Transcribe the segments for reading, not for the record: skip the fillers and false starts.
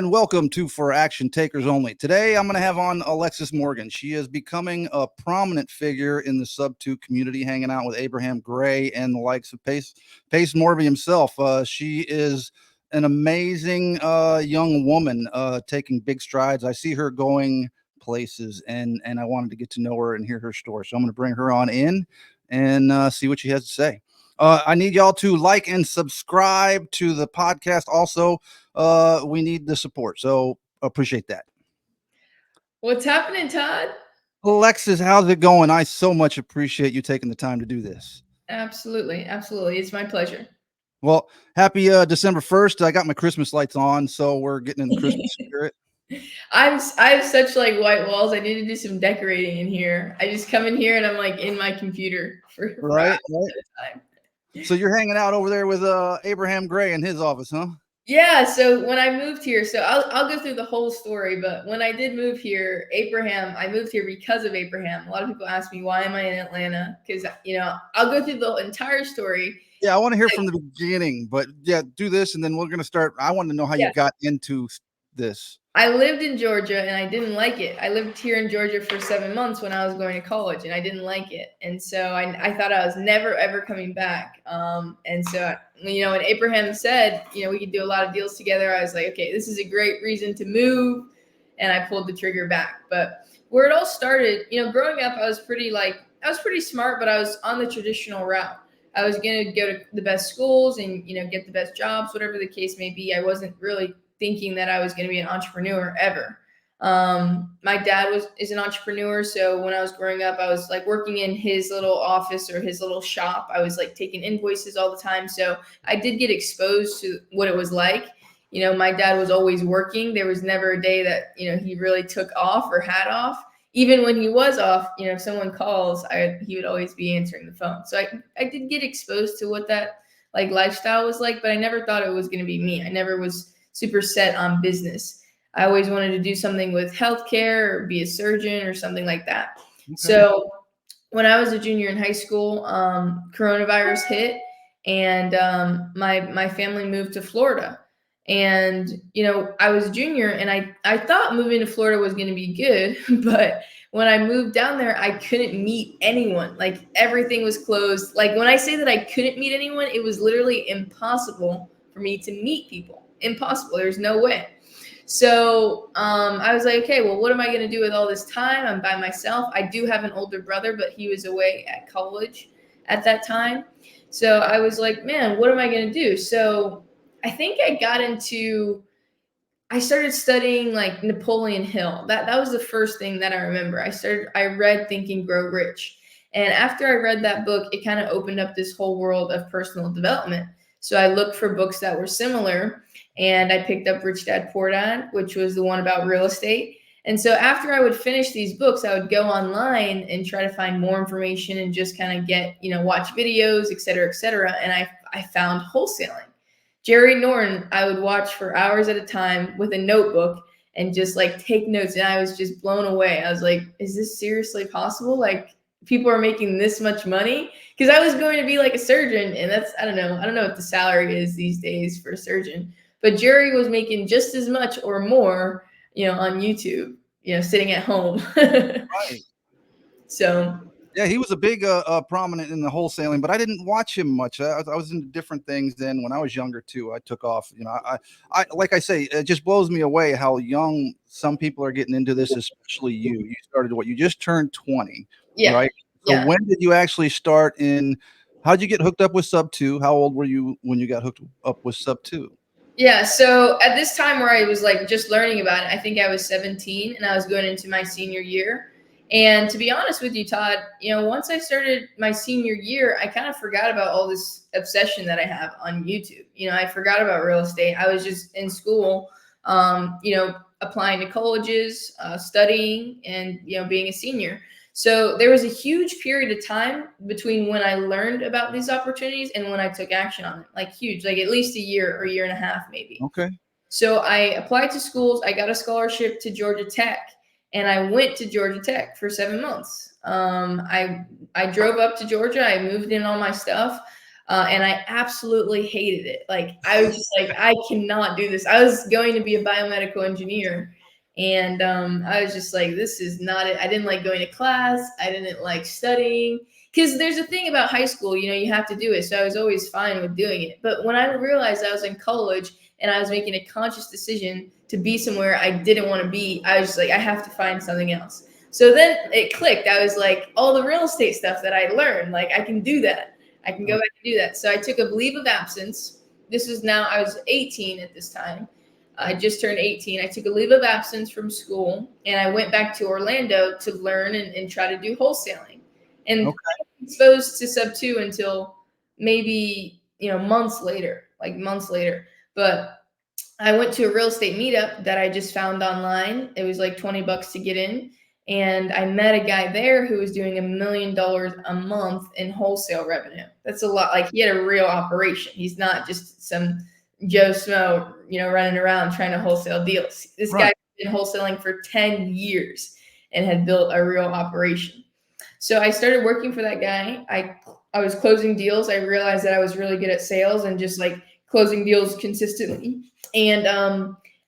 and welcome to For Action Takers Only. Today, I'm going to have on Alexis Morgan. She is becoming a prominent figure in the SubTo community, hanging out with Abraham Gray and the likes of Pace Morby himself. She is an amazing young woman taking big strides. I see her going places, and I wanted to get to know her and hear her story. So I'm going to bring her on in and see what she has to say. I need y'all to like and subscribe to the podcast. Also, we need the support, so appreciate that. What's happening, Todd? Alexis, how's it going? I so much appreciate you taking the time to do this. Absolutely. It's my pleasure. Well, happy December 1st. I got my Christmas lights on, so we're getting in the Christmas spirit. I have such like white walls. I need to do some decorating in here. I just come in here and I'm like in my computer for Right. hours at a time. So you're hanging out over there with Abraham Gray in his office, huh? Yeah, so when I moved here, so I'll go through the whole story, but when I did move here, I moved here because of Abraham. A lot of people ask me, why am I in Atlanta? Because, I'll go through the entire story. Yeah, I want to hear from the beginning, but yeah, do this and then we're going to start. I want to know how you got into this. I lived in Georgia and I didn't like it. I lived here in Georgia for 7 months when I was going to college and I didn't like it. And so I thought I was never, ever coming back. And so, when Abraham said, we could do a lot of deals together, I was like, okay, this is a great reason to move. And I pulled the trigger back. But where it all started, growing up, I was pretty smart, but I was on the traditional route. I was going to go to the best schools and, get the best jobs, whatever the case may be. I wasn't really thinking that I was going to be an entrepreneur ever. My dad is an entrepreneur. So when I was growing up, I was like working in his little office or his little shop. I was like taking invoices all the time. So I did get exposed to what it was like. My dad was always working. There was never a day that, he really took off or had off. Even when he was off, if someone calls, he would always be answering the phone. So I did get exposed to what that like lifestyle was like, but I never thought it was going to be me. I never was super set on business. I always wanted to do something with healthcare or be a surgeon or something like that. Okay. So when I was a junior in high school, coronavirus hit and my family moved to Florida. And, I was a junior and I thought moving to Florida was going to be good, but when I moved down there, I couldn't meet anyone. Like everything was closed. Like when I say that I couldn't meet anyone, it was literally impossible for me to meet people. Impossible. There's no way. So I was like, okay, well, what am I going to do with all this time? I'm by myself. I do have an older brother, but he was away at college at that time. So I was like, man, what am I going to do? So I think I started studying like Napoleon Hill. That was the first thing that I remember. I read Think and Grow Rich. And after I read that book, it kind of opened up this whole world of personal development. So I looked for books that were similar. And I picked up Rich Dad Poor Dad, which was the one about real estate. And so after I would finish these books, I would go online and try to find more information and just kind of get, watch videos, et cetera, et cetera. And I found wholesaling. Jerry Norton, I would watch for hours at a time with a notebook and just like take notes. And I was just blown away. I was like, is this seriously possible? Like people are making this much money? Because I was going to be like a surgeon. And I don't know what the salary is these days for a surgeon. But Jerry was making just as much or more, on YouTube, sitting at home. Right. So. Yeah, he was a big prominent in the wholesaling, but I didn't watch him much. I was into different things then when I was younger too. I took off, I like I say, it just blows me away how young some people are getting into this, especially you. You started you just turned 20, right? So when did you actually start how'd you get hooked up with SubTo? How old were you when you got hooked up with SubTo? Yeah, so at this time where I was like just learning about it, I think I was 17 and I was going into my senior year. And to be honest with you, Todd, once I started my senior year, I kind of forgot about all this obsession that I have on YouTube. I forgot about real estate. I was just in school, applying to colleges, studying, and, being a senior. So there was a huge period of time between when I learned about these opportunities and when I took action on it, like huge, like at least a year or a year and a half, maybe. Okay. So I applied to schools. I got a scholarship to Georgia Tech and I went to Georgia Tech for 7 months. I drove up to Georgia. I moved in all my stuff. And I absolutely hated it. Like I was just like, I cannot do this. I was going to be a biomedical engineer, and I was just like, this is not it. I didn't like going to class. I didn't like studying because there's a thing about high school, you have to do it. So I was always fine with doing it. But when I realized I was in college and I was making a conscious decision to be somewhere I didn't want to be, I was just like, I have to find something else. So then it clicked. I was like, all the real estate stuff that I learned, like I can do that. I can go back and do that. So I took a leave of absence. This is now, I was 18 at this time. I just turned 18. I took a leave of absence from school and I went back to Orlando to learn and try to do wholesaling. And Okay. I was exposed to SubTo until maybe, months later, like months later. But I went to a real estate meetup that I just found online. It was like $20 to get in. And I met a guy there who was doing $1 million a month in wholesale revenue. That's a lot. Like he had a real operation. He's not just some Joe Smo, running around trying to wholesale deals. This guy Right. had been wholesaling for 10 years and had built a real operation. So I started working for that guy. I was closing deals. I realized that I was really good at sales and just like closing deals consistently. And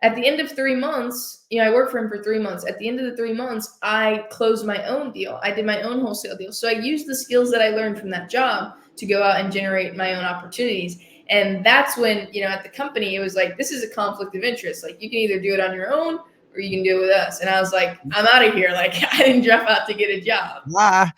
at the end of 3 months, I worked for him for 3 months. At the end of the 3 months, I closed my own deal. I did my own wholesale deal. So I used the skills that I learned from that job to go out and generate my own opportunities. And that's when, at the company, it was like, this is a conflict of interest. Like you can either do it on your own or you can do it with us. And I was like, I'm out of here. Like I didn't drop out to get a job. Ah.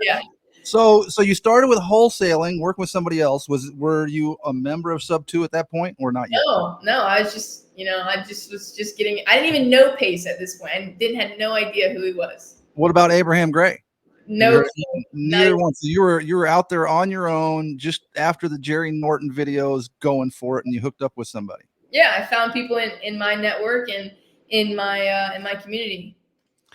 Yeah. So you started with wholesaling, working with somebody else. Were you a member of SubTo at that point, or not yet? No, I was just, I just was just getting, I didn't even know Pace at this point. I had no idea who he was. What about Abraham Gray? Have you No, heard not neither even, one? So you were out there on your own just after the Jerry Norton videos, going for it, and you hooked up with somebody. yeah, I found people in my network and in my community.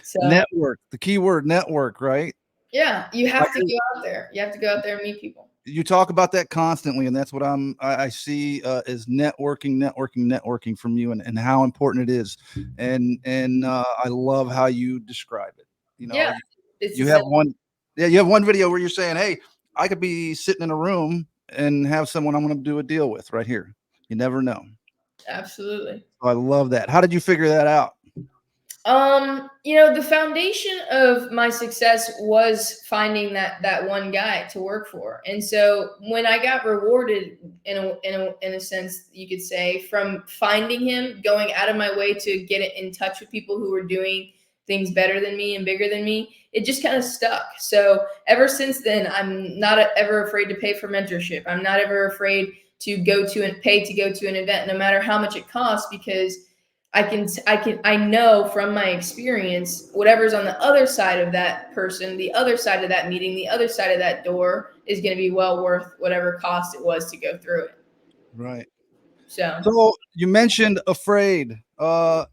So Network, the keyword network, right? yeah, you I have to go out there. You have to go out there and meet people. You talk about that constantly, and that's what I see is networking from you, and how important it is. And I love how you describe it. You know, Yeah, you, it's you have essential. one, yeah, you have one video where you're saying, "Hey, I could be sitting in a room and have someone I'm going to do a deal with right here." You never know. Absolutely. So I love that. How did you figure that out? The foundation of my success was finding that one guy to work for. And so when I got rewarded in a sense, you could say, from finding him, going out of my way to get in touch with people who were doing things better than me and bigger than me, it just kind of stuck. So ever since then, I'm not ever afraid to pay for mentorship. I'm not ever afraid to go to and pay to go to an event, no matter how much it costs, because I know from my experience, whatever's on the other side of that person, the other side of that meeting, the other side of that door is going to be well worth whatever cost it was to go through it. Right. So So you mentioned afraid. How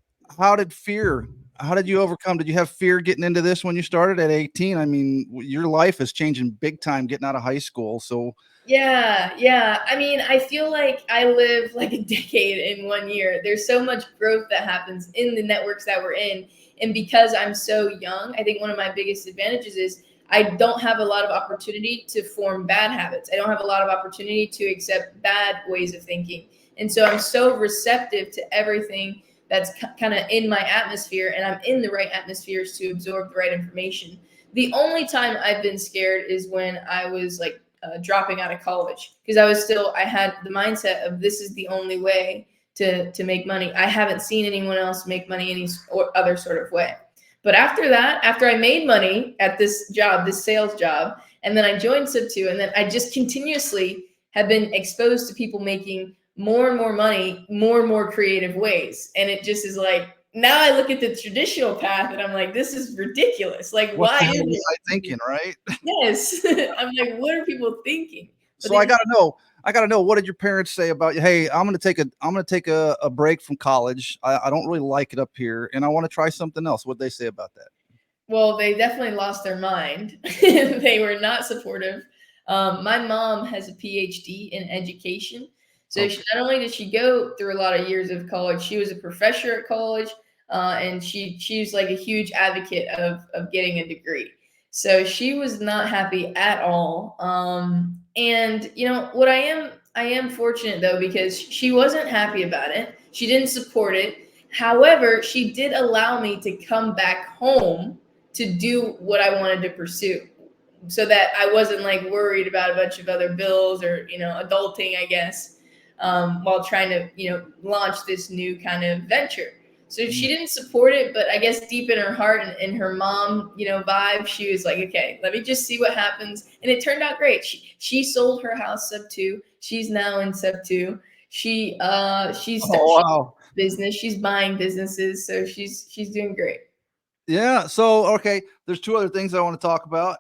did fear? How did you overcome? Did you have fear getting into this when you started at 18? I mean, your life is changing big time getting out of high school. So yeah. I mean, I feel like I live like a decade in 1 year. There's so much growth that happens in the networks that we're in. And because I'm so young, I think one of my biggest advantages is I don't have a lot of opportunity to form bad habits. I don't have a lot of opportunity to accept bad ways of thinking. And so I'm so receptive to everything that's kind of in my atmosphere, and I'm in the right atmospheres to absorb the right information. The only time I've been scared is when I was like dropping out of college, because I had the mindset of this is the only way to make money. I haven't seen anyone else make money any or other sort of way. But after that, after I made money at this job, this sales job, and then I joined SubTo, and then I just continuously have been exposed to people making more and more money, more and more creative ways. And it just is like, now I look at the traditional path and I'm like, this is ridiculous. Like, what why the is hell was it? I thinking, right? Yes. I'm like, what are people thinking? But So they, I gotta know, what did your parents say about you? Hey, I'm gonna take a break from college. I don't really like it up here, and I want to try something else. What'd they say about that? well, they definitely lost their mind. They were not supportive. My mom has a PhD in education. So Okay. not only did she go through a lot of years of college, she was a professor at college, and she's like a huge advocate of getting a degree. So she was not happy at all. And you know what, I am fortunate though, because she wasn't happy about it. She didn't support it. However, she did allow me to come back home to do what I wanted to pursue, so that I wasn't like worried about a bunch of other bills or, you know, adulting, I guess, while trying to, you know, launch this new kind of venture. So she Mm. didn't support it, but I guess deep in her heart and in her mom, you know, vibe, she was like, okay, let me just see what happens. And it turned out great. She sold her house SubTo. She's now in SubTo. She's Oh, wow. business. She's buying businesses, so she's doing great. Yeah. So, okay, there's two other things I want to talk about.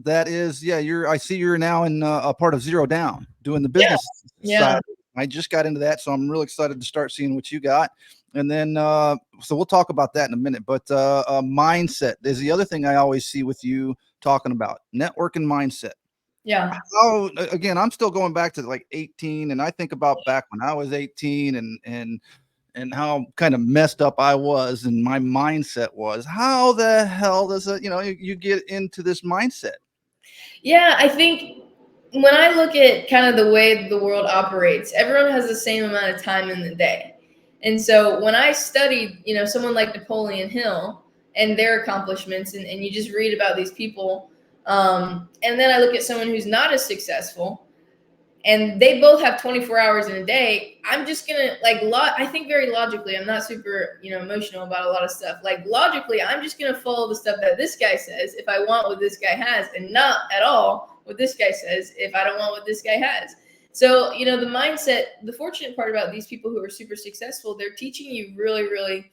That is, yeah, I see you're now in a part of Zero Down doing the Yeah, business yeah, side. I just got into that, so I'm really excited to start seeing what you got. And then, so we'll talk about that in a minute. But mindset is the other thing I always see with you talking about network and mindset. yeah. Oh, again, I'm still going back to like 18, and I think about back when I was 18 and how kind of messed up I was and my mindset was. How the hell does it, you get into this mindset? Yeah, I think when I look at kind of the way the world operates, everyone has the same amount of time in the day. And so when I studied, you know, someone like Napoleon Hill and their accomplishments, and you just read about these people, and then I look at someone who's not as successful, and they both have 24 hours in a day. I'm just gonna I think very logically. I'm not super, you know, emotional about a lot of stuff. Like logically, I'm just gonna follow the stuff that this guy says if I want what this guy has, and not at all what this guy says if I don't want what this guy has. So, you know, the mindset, the fortunate part about these people who are super successful, they're teaching you really, really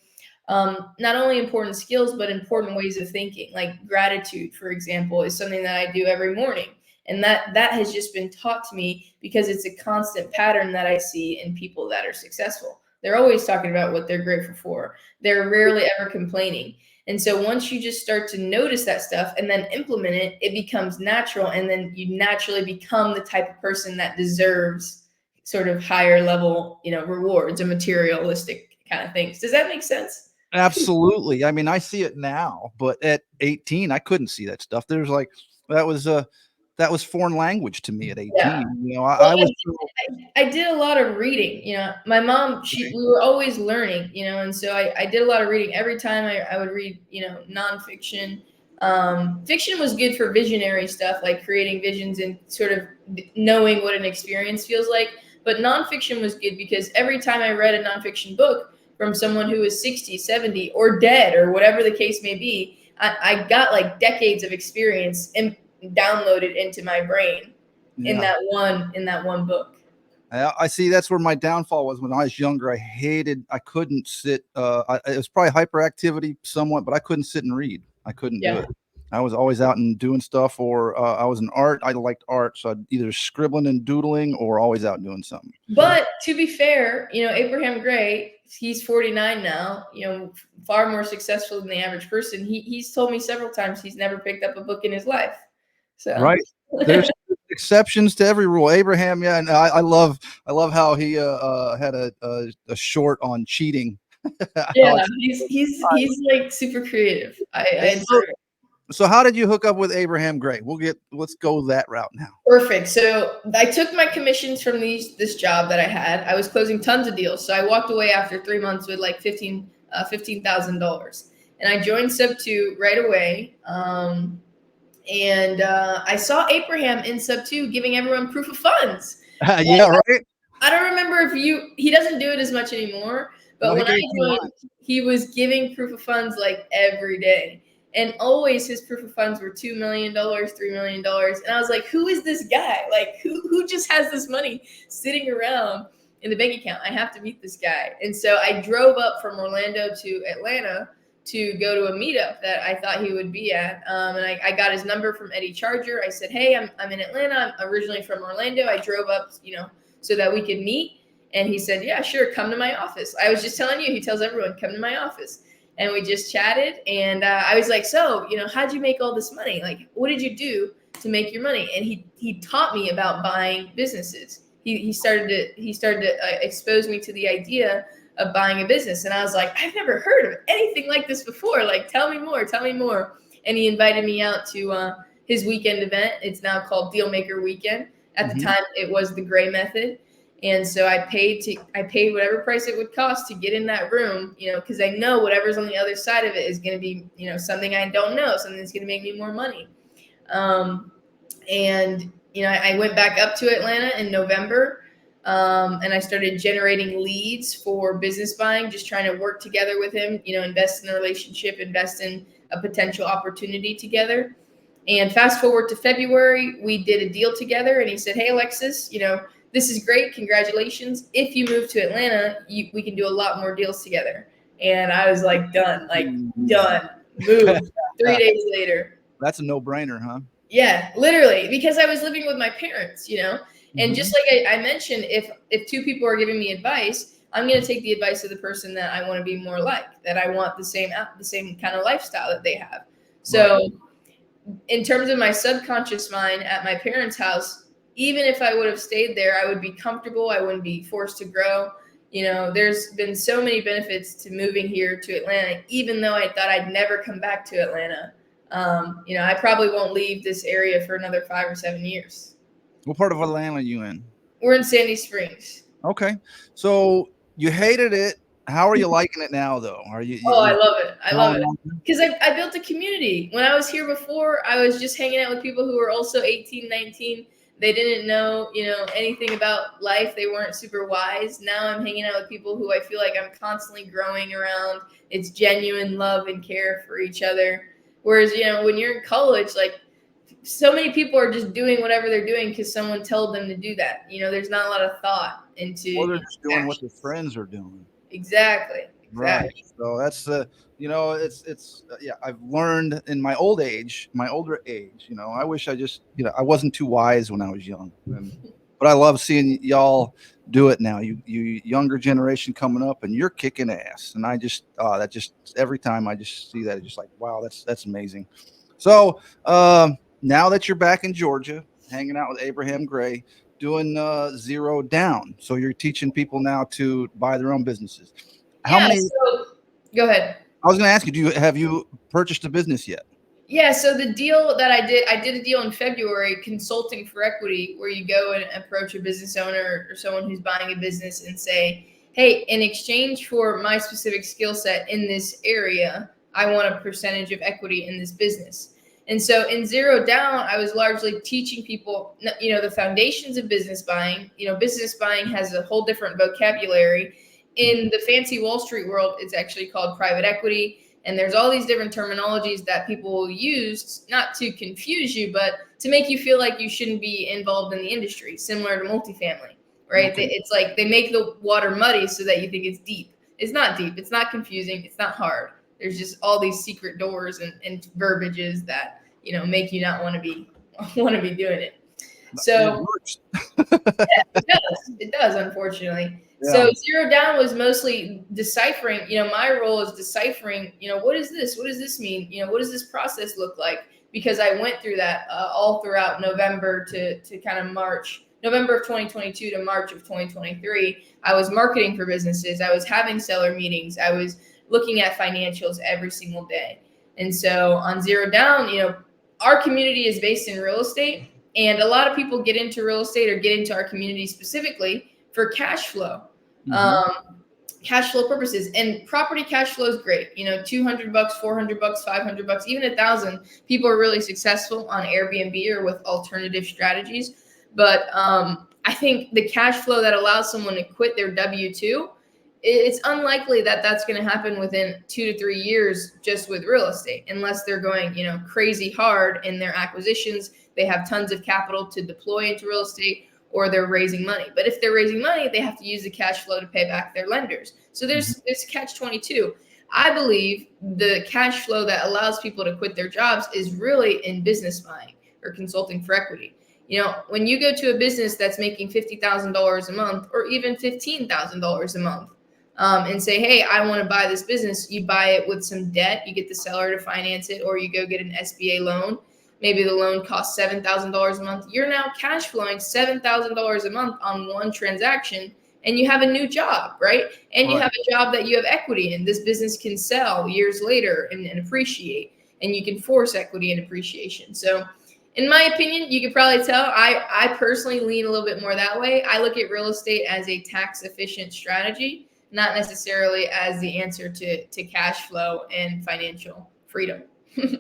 not only important skills, but important ways of thinking. Like gratitude, for example, is something that I do every morning. And that has just been taught to me because it's a constant pattern that I see in people that are successful. They're always talking about what they're grateful for. They're rarely ever complaining. And so once you just start to notice that stuff and then implement it, it becomes natural. And then you naturally become the type of person that deserves sort of higher level, you know, rewards and materialistic kind of things. Does that make sense? Absolutely. I mean, I see it now, but at 18, I couldn't see that stuff. There's like, that was, that was foreign language to me at Yeah. 18. Well, I was, I did a lot of reading. You know, my mom, we were always learning, you know, and so I did a lot of reading. Every time I would read, you know, nonfiction. Fiction was good for visionary stuff, like creating visions and sort of knowing what an experience feels like. But nonfiction was good because every time I read a nonfiction book from someone who was 60, 70, or dead, or whatever the case may be, I got like decades of experience and downloaded into my brain yeah. in that one book. I see that's where my downfall was when I was younger. I couldn't sit. It was probably hyperactivity somewhat, but I couldn't sit and read. I couldn't do Yeah. it. I was always out and doing stuff, or I was in art. I liked art, so I'd either scribbling and doodling, or always out doing something. But to be fair, you know, Abraham Gray, he's 49 now, you know, far more successful than the average person. He's told me several times he's never picked up a book in his life. So Right? There's exceptions to every rule. Abraham, yeah, and I love how he had a short on cheating. yeah, Alex, he's like super creative. I enjoy so, it. so how did you hook up with Abraham Gray? Let's go that route now. Perfect. So I took my commissions from this job that I had. I was closing tons of deals. So I walked away after 3 months with like $15,000, and I joined SubTo right away. And I saw Abraham in SubTo giving everyone proof of funds. Yeah, right. I don't remember if he doesn't do it as much anymore, No, but he when I gave me joined, he was giving proof of funds like every day. And always his proof of funds were $2 million, $3 million. And I was like, who is this guy? Like, who just has this money sitting around in the bank account? I have to meet this guy. And so I drove up from Orlando to Atlanta to go to a meetup that I thought he would be at. And I got his number from Eddie Charger. I said, hey, I'm in Atlanta. I'm originally from Orlando. I drove up, you know, so that we could meet. And he said, yeah, sure, come to my office. I was just telling you, he tells everyone, come to my office. And we just chatted. And I was like, so, you know, how'd you make all this money? Like, what did you do to make your money? And he taught me about buying businesses. He started to expose me to the idea of buying a business. And I was like, I've never heard of anything like this before. Like, tell me more, tell me more. and he invited me out to his weekend event. It's now called Dealmaker Weekend. At the time, it was the Gray Method. And so I paid whatever price it would cost to get in that room, because I know whatever's on the other side of it is going to be, something I don't know, something that's going to make me more money. I went back up to Atlanta in November, and I started generating leads for business buying, just trying to work together with him, invest in a relationship, invest in a potential opportunity together. And fast forward to February, we did a deal together, and he said, "Hey, Alexis, this is great. Congratulations. If you move to Atlanta, we can do a lot more deals together." And I was like, done, done. Moved. 3 days later. That's a no-brainer, huh? Yeah, literally, because I was living with my parents, and just like I mentioned, if two people are giving me advice, I'm going to take the advice of the person that I want to be more like, that I want the same kind of lifestyle that they have. So in terms of my subconscious mind at my parents' house, even if I would have stayed there, I would be comfortable. I wouldn't be forced to grow. There's been so many benefits to moving here to Atlanta, even though I thought I'd never come back to Atlanta. I probably won't leave this area for another 5 or 7 years. What part of Atlanta are you in? We're in Sandy Springs. Okay. So you hated it. How are you liking it now, though? Are you? Oh, I love it. I love it. Because I built a community. When I was here before, I was just hanging out with people who were also 18, 19. They didn't know, anything about life. They weren't super wise. Now I'm hanging out with people who I feel like I'm constantly growing around. It's genuine love and care for each other. Whereas, when you're in college, like, so many people are just doing whatever they're doing because someone told them to do that. There's not a lot of thought into. Or they're just doing what their friends are doing. Exactly. Right. So that's I've learned in my older age, I wish I just, I wasn't too wise when I was young. But I love seeing y'all do it now. You younger generation coming up, and you're kicking ass. And I just, every time I just see that, it's just like, wow, that's amazing. So now that you're back in Georgia, hanging out with Abraham Gray, doing Zero Down. So you're teaching people now to buy their own businesses. How many? So, go ahead. I was going to ask you, have you purchased a business yet? Yeah. So the deal that I did a deal in February, consulting for equity, where you go and approach a business owner or someone who's buying a business and say, "Hey, in exchange for my specific skill set in this area, I want a percentage of equity in this business." And so in Zero Down, I was largely teaching people, the foundations of business buying. Business buying has a whole different vocabulary. In the fancy Wall Street world, it's actually called private equity. And there's all these different terminologies that people will use, not to confuse you, but to make you feel like you shouldn't be involved in the industry, similar to multifamily, right? Okay. It's like they make the water muddy so that you think it's deep. It's not deep. It's not confusing. It's not hard. There's just all these secret doors and verbiages that, make you not want to be doing it. So it does, unfortunately. Yeah. So Zero Down was mostly deciphering, my role is deciphering, what is this? What does this mean? What does this process look like? Because I went through that all throughout November to kind of March, November of 2022 to March of 2023. I was marketing for businesses. I was having seller meetings. I was looking at financials every single day. And so on Zero Down, our community is based in real estate. And a lot of people get into real estate or get into our community specifically for cash flow. Cash flow purposes, and property cash flow is great. $200, $400, $500, even $1,000. People are really successful on Airbnb or with alternative strategies. But I think the cash flow that allows someone to quit their W-2, it's unlikely that that's going to happen within 2 to 3 years just with real estate, unless they're going, crazy hard in their acquisitions. They have tons of capital to deploy into real estate, or they're raising money. But if they're raising money, they have to use the cash flow to pay back their lenders. So there's this catch-22. I believe the cash flow that allows people to quit their jobs is really in business buying or consulting for equity. When you go to a business that's making $50,000 a month or even $15,000 a month, and say, "Hey, I want to buy this business," you buy it with some debt, you get the seller to finance it, or you go get an SBA loan. Maybe the loan costs $7,000 a month. You're now cash flowing $7,000 a month on one transaction, and you have a new job, right? And you have a job that you have equity in. This business can sell years later and appreciate. and you can force equity and appreciation. So in my opinion, you could probably tell I personally lean a little bit more that way. I look at real estate as a tax efficient strategy, not necessarily as the answer to cash flow and financial freedom.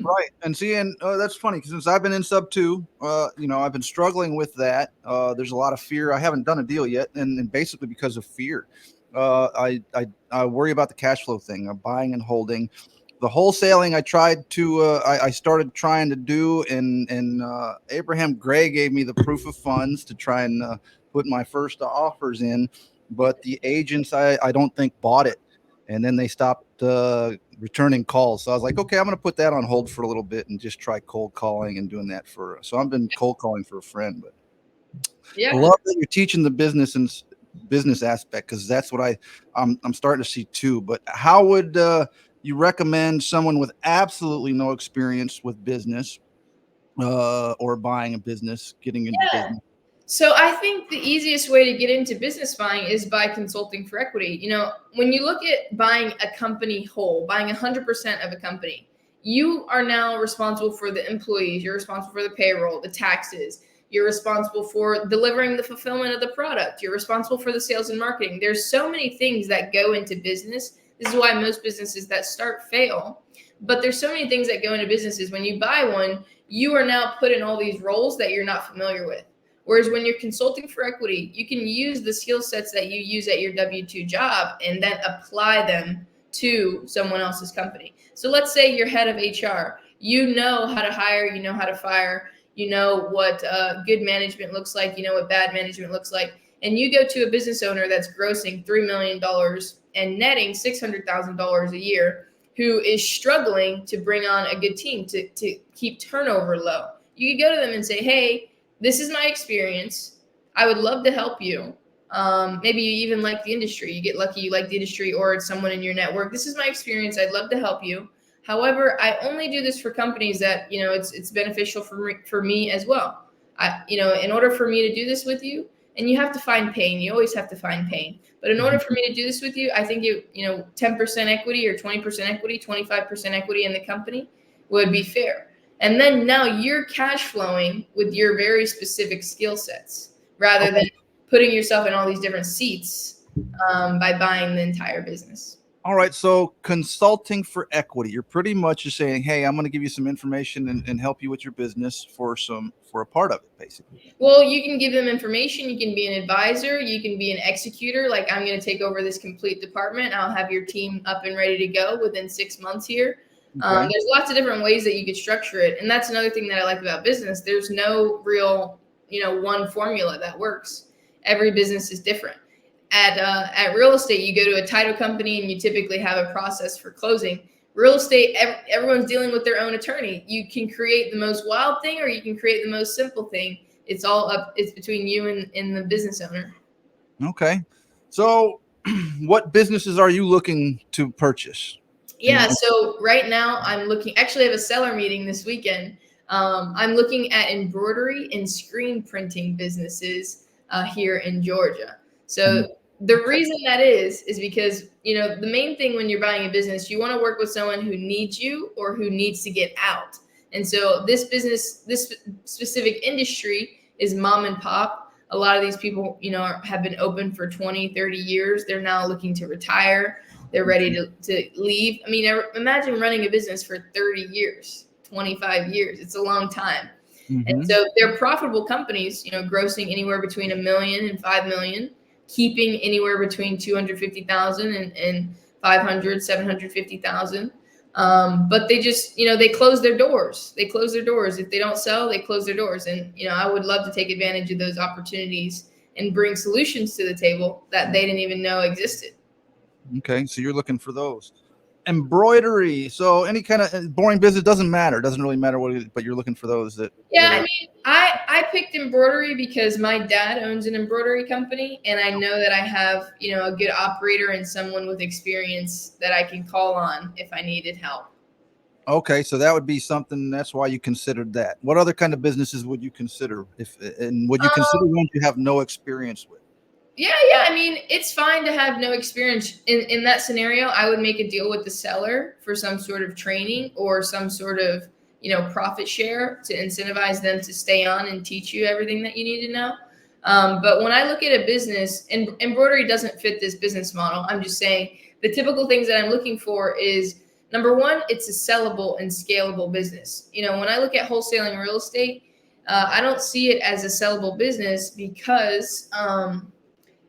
Right. And see, and that's funny because since I've been in SubTo, I've been struggling with that. There's a lot of fear. I haven't done a deal yet, and basically because of fear. I worry about the cash flow thing, buying and holding. The wholesaling I started trying to do, and Abraham Gray gave me the proof of funds to try and put my first offers in, but the agents I don't think bought it, and then they stopped returning calls. So I was like, okay, I'm going to put that on hold for a little bit and just try cold calling and doing that so I've been cold calling for a friend, but I Yeah. love that you're teaching the business and business aspect, because that's what I'm starting to see too. But how would you recommend someone with absolutely no experience with business or buying a business getting into Yeah. business? So I think the easiest way to get into business buying is by consulting for equity. When you look at buying a company whole, buying 100% of a company, you are now responsible for the employees, you're responsible for the payroll, the taxes, you're responsible for delivering the fulfillment of the product, you're responsible for the sales and marketing. There's so many things that go into business. This is why most businesses that start fail. But there's so many things that go into businesses. When you buy one, you are now put in all these roles that you're not familiar with. Whereas when you're consulting for equity, you can use the skill sets that you use at your W-2 job and then apply them to someone else's company. So let's say you're head of HR. You know how to hire, you know how to fire, you know what good management looks like, you know what bad management looks like. And you go to a business owner that's grossing $3 million and netting $600,000 a year, who is struggling to bring on a good team to keep turnover low. You could go to them and say, hey, this is my experience. I would love to help you. Maybe you even like the industry. You get lucky, you like the industry, or it's someone in your network. This is my experience. I'd love to help you. However, I only do this for companies that, it's beneficial for me as well. In order for me to do this with you, and you have to find pain. You always have to find pain. But in order for me to do this with you, I think 10% equity or 20% equity, 25% equity in the company would be fair. And then now you're cash flowing with your very specific skill sets rather than putting yourself in all these different seats by buying the entire business. All right. So consulting for equity, you're pretty much just saying, hey, I'm going to give you some information and help you with your business for a part of it, basically. Well, you can give them information. You can be an advisor. You can be an executor. Like, I'm going to take over this complete department. I'll have your team up and ready to go within 6 months here. Okay. There's lots of different ways that you could structure it. And that's another thing that I like about business. There's no real, one formula that works. Every business is different. At real estate, you go to a title company and you typically have a process for closing. Real estate, everyone's dealing with their own attorney. You can create the most wild thing or you can create the most simple thing. It's all up. It's between you and the business owner. Okay. So what businesses are you looking to purchase? Yeah. So right now I'm looking, actually I have a seller meeting this weekend. I'm looking at embroidery and screen printing businesses here in Georgia. So the reason that is because, the main thing when you're buying a business, you want to work with someone who needs you or who needs to get out. And so this specific industry is mom and pop. A lot of these people, have been open for 20, 30 years. They're now looking to retire. They're ready to leave. I mean, imagine running a business for 30 years, 25 years. It's a long time. Mm-hmm. And so they're profitable companies, grossing anywhere between $1 million and $5 million, keeping anywhere between 250,000 and 500, 750,000. But they just, they close their doors. They close their doors. If they don't sell, they close their doors. And, I would love to take advantage of those opportunities and bring solutions to the table that they didn't even know existed. Okay. So you're looking for those. Embroidery. So any kind of boring business, doesn't matter. Doesn't really matter what it is, but you're looking for those that. Yeah. I mean, I picked embroidery because my dad owns an embroidery company and I know that I have, a good operator and someone with experience that I can call on if I needed help. Okay. So that would be something. That's why you considered that. What other kind of businesses would you consider would you consider ones you have no experience with? Yeah. I mean, it's fine to have no experience in that scenario. I would make a deal with the seller for some sort of training or some sort of, profit share to incentivize them to stay on and teach you everything that you need to know. But when I look at a business, and embroidery doesn't fit this business model, I'm just saying the typical things that I'm looking for is number one, it's a sellable and scalable business. When I look at wholesaling real estate, I don't see it as a sellable business because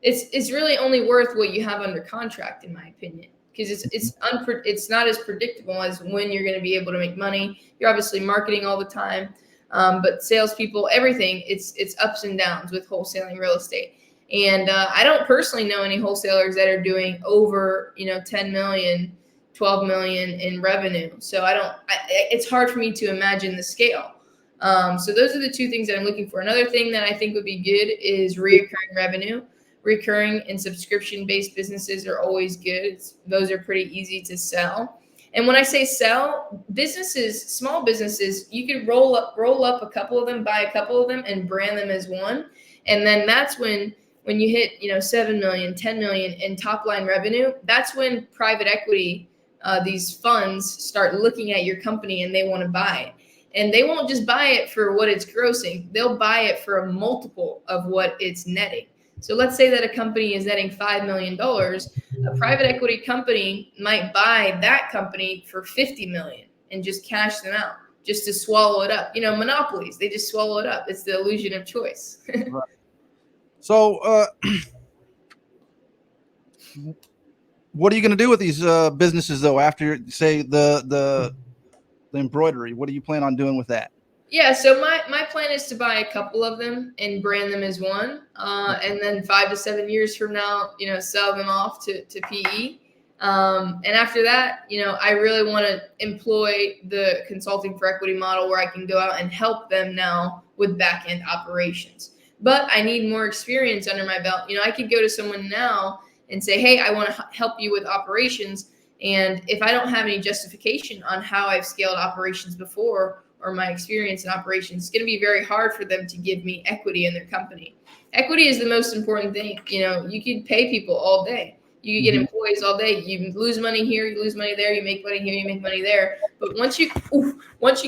it's really only worth what you have under contract, in my opinion, because it's not as predictable as when you're going to be able to make money. You're obviously marketing all the time, but salespeople, everything, it's ups and downs with wholesaling real estate. And I don't personally know any wholesalers that are doing over 10 million, 12 million in revenue. So it's hard for me to imagine the scale. So those are the two things that I'm looking for. Another thing that I think would be good is reoccurring revenue. Recurring and subscription-based businesses are always good. Those are pretty easy to sell. And when I say sell, businesses, small businesses, you could roll up a couple of them, buy a couple of them, and brand them as one. And then that's when you hit 7 million, 10 million in top line revenue. That's when private equity, these funds, start looking at your company and they want to buy it. And they won't just buy it for what it's grossing. They'll buy it for a multiple of what it's netting. So let's say that a company is netting $5 million. A private equity company might buy that company for 50 million and just cash them out, just to swallow it up. Monopolies, they just swallow it up. It's the illusion of choice. Right. So, what are you going to do with these businesses though after, say, the embroidery? What do you plan on doing with that? Yeah, so my plan is to buy a couple of them and brand them as one, and then 5 to 7 years from now, sell them off to PE. And after that, I really want to employ the consulting for equity model where I can go out and help them now with back end operations. But I need more experience under my belt. I could go to someone now and say, hey, I want to help you with operations. And if I don't have any justification on how I've scaled operations before, or my experience in operations, it's going to be very hard for them to give me equity in their company. Equity is the most important thing. You can pay people all day. You can get employees all day. You lose money here, you lose money there, you make money here, you make money there. But once you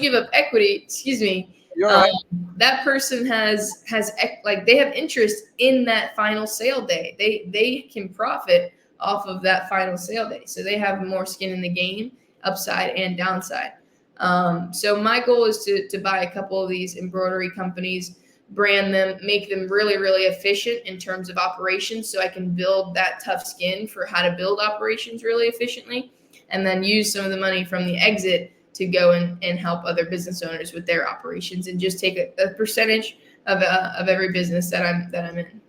give up equity, excuse me, Right. that person has they have interest in that final sale day. They can profit off of that final sale day. So they have more skin in the game, upside and downside. So my goal is to buy a couple of these embroidery companies, brand them, make them really, really efficient in terms of operations so I can build that tough skin for how to build operations really efficiently, and then use some of the money from the exit to go and help other business owners with their operations and just take a percentage of every business that I'm in.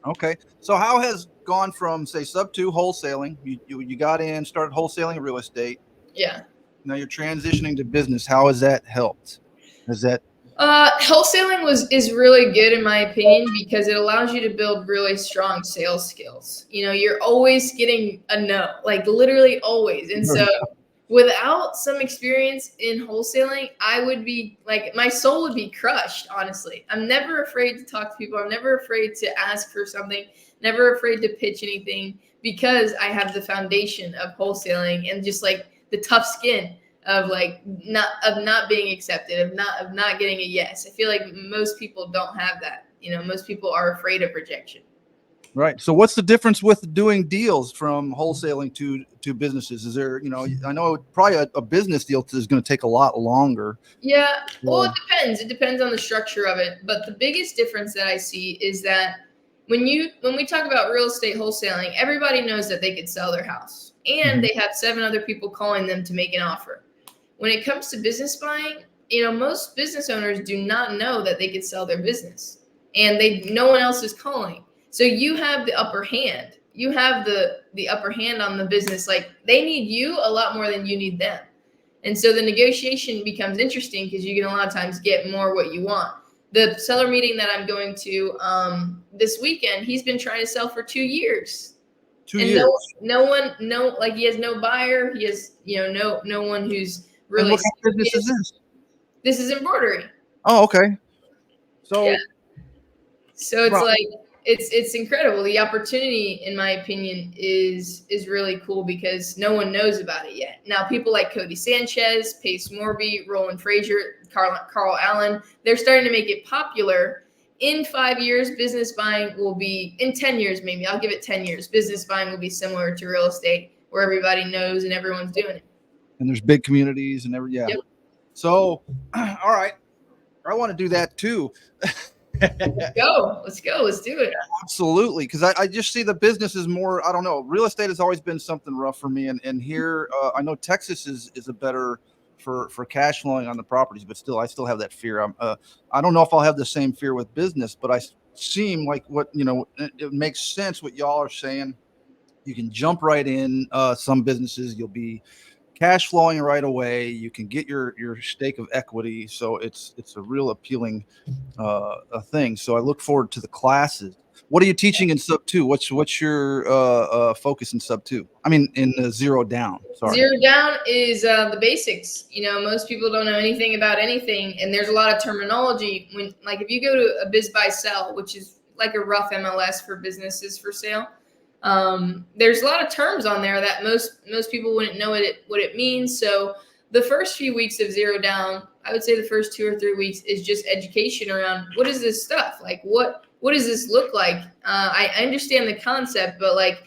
Okay. So how has gone from, say, SubTo wholesaling, you got in, started wholesaling real estate. Yeah. Now you're transitioning to business. How has that helped? Has that Wholesaling is really good in my opinion because it allows you to build really strong sales skills. You're always getting a no, like literally always. And so without some experience in wholesaling, I would be like, my soul would be crushed, honestly. I'm never afraid to talk to people. I'm never afraid to ask for something, never afraid to pitch anything because I have the foundation of wholesaling and just like the tough skin of not being accepted, of not getting a yes. I feel like most people don't have that. Most people are afraid of rejection. right? So what's the difference with doing deals from wholesaling to businesses? Is there, I know probably a business deal is going to take a lot longer. Yeah, well, it depends. It depends on the structure of it. But the biggest difference that I see is that when we talk about real estate wholesaling, everybody knows that they could sell their house and they have 7 other people calling them to make an offer. When it comes to business buying, most business owners do not know that they could sell their business and no one else is calling. So you have the upper hand. You have the upper hand on the business. Like they need you a lot more than you need them. And so the negotiation becomes interesting because you can a lot of times get more what you want. The seller meeting that I'm going to this weekend, he's been trying to sell for 2 years. 2 years. He has no buyer. He has, no one who's really. And what kind of business is this? This is embroidery. Oh, okay. So, yeah. So it's it's incredible. The opportunity, in my opinion, is really cool because no one knows about it yet. Now, people like Cody Sanchez, Pace Morby, Roland Frazier, Carl Allen, they're starting to make it popular. In 5 years, business buying will be, in 10 years, maybe I'll give it 10 years. Business buying will be similar to real estate, where everybody knows and everyone's doing it. And there's big communities and yeah. Yep. So, all right, I want to do that too. Let's go, let's do it. Absolutely, because I just see the business is more. I don't know. Real estate has always been something rough for me, and here I know Texas is a better for cash flowing on the properties, but still, I still have that fear. I don't know if I'll have the same fear with business, but I seem like what it makes sense what y'all are saying. You can jump right in. Some businesses you'll be cash flowing right away. You can get your stake of equity, so it's a real appealing a thing. So I look forward to the classes. What are you teaching in SubTo? What's your focus in SubTo? I mean, in Zero Down. Sorry. Zero Down is the basics. Most people don't know anything about anything, and there's a lot of terminology. Like if you go to a biz buy sell, which is like a rough MLS for businesses for sale, there's a lot of terms on there that most people wouldn't know what it means. So the first few weeks of Zero Down, I would say the first 2 or 3 weeks is just education around what is this stuff? Like what does this look like? I understand the concept, but like